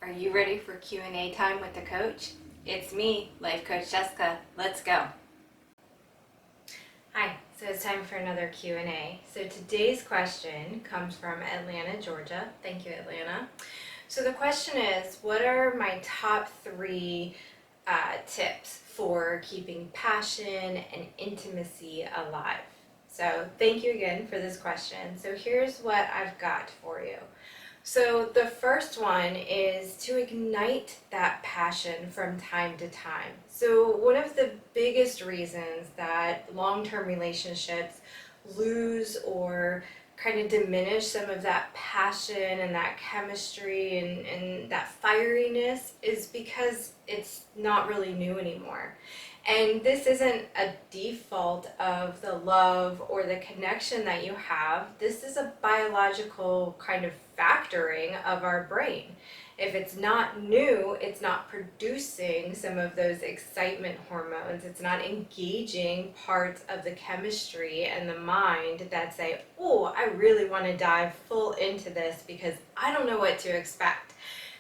Are you ready for Q&A time with the coach? It's me, Life Coach Jessica. Let's go. Hi, so it's time for another Q&A. So today's question comes from Atlanta, Georgia. Thank you, Atlanta. So the question is, what are my top three tips for keeping passion and intimacy alive? So thank you again for this question. So here's what I've got for you. So the first one is to ignite that passion from time to time. So one of the biggest reasons that long-term relationships lose or kind of diminish some of that passion and that chemistry and that fieriness is because it's not really new anymore. And this isn't a default of the love or the connection that you have. This is a biological kind of factoring of our brain. If it's not new, it's not producing some of those excitement hormones. It's not engaging parts of the chemistry and the mind that say, oh, I really want to dive full into this because I don't know what to expect.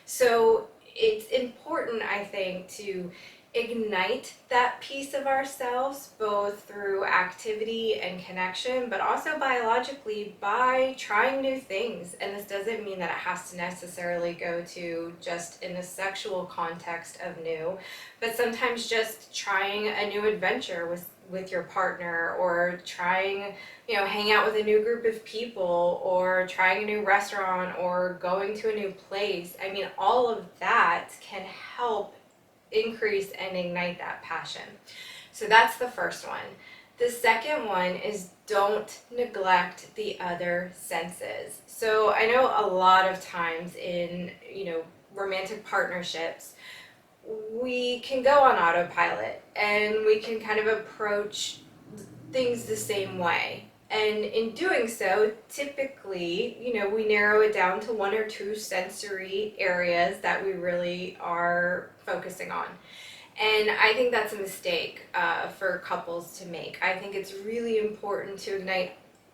So it's important, I think, to ignite that piece of ourselves both through activity and connection, but also biologically by trying new things. And this doesn't mean that it has to necessarily go to just in a sexual context of new, but sometimes just trying a new adventure with your partner, or trying, hang out with a new group of people, or trying a new restaurant, or going to a new place. I mean, all of that can help increase and ignite that passion. So that's the first one. The second one is don't neglect the other senses. So I know a lot of times in, romantic partnerships, we can go on autopilot and we can kind of approach things the same way. And in doing so, typically, we narrow it down to one or two sensory areas that we really are focusing on. And I think that's a mistake for couples to make. I think it's really important to ignite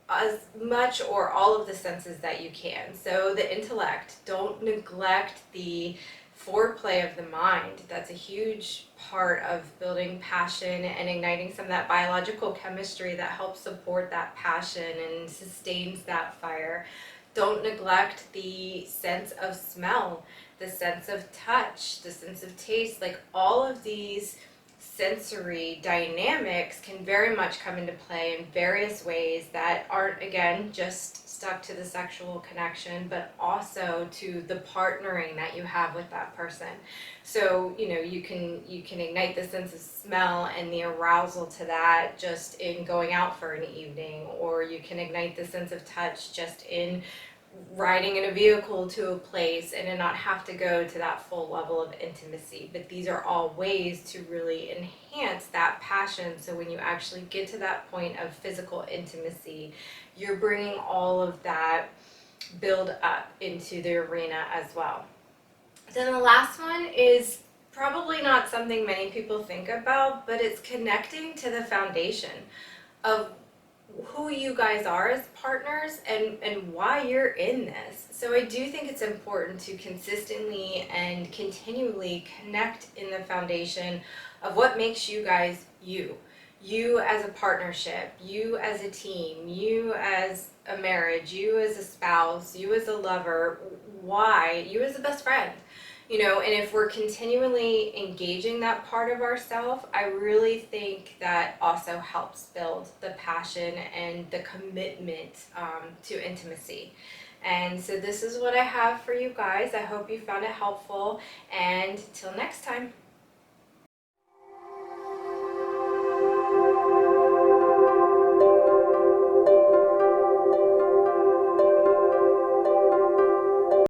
as much or all of the senses that you can. So the intellect, don't neglect the foreplay of the mind. That's a huge part of building passion and igniting some of that biological chemistry that helps support that passion and sustains that fire. Don't neglect the sense of smell, the sense of touch, the sense of taste. Like, all of these sensory dynamics can very much come into play in various ways that aren't, again, just stuck to the sexual connection, but also to the partnering that you have with that person. So, you can ignite the sense of smell and the arousal to that just in going out for an evening, or you can ignite the sense of touch just in riding in a vehicle to a place and then not have to go to that full level of intimacy. But these are all ways to really enhance that passion. So when you actually get to that point of physical intimacy, you're bringing all of that build up into the arena as well. Then the last one is probably not something many people think about, but it's connecting to the foundation of who you guys are as partners and why you're in this. So I do think it's important to consistently and continually connect in the foundation of what makes you guys you as a partnership, you as a team, you as a marriage, you as a spouse, you as a lover, why, you as a best friend. And if we're continually engaging that part of ourselves, I really think that also helps build the passion and the commitment to intimacy. And so this is what I have for you guys. I hope you found it helpful, and till next time.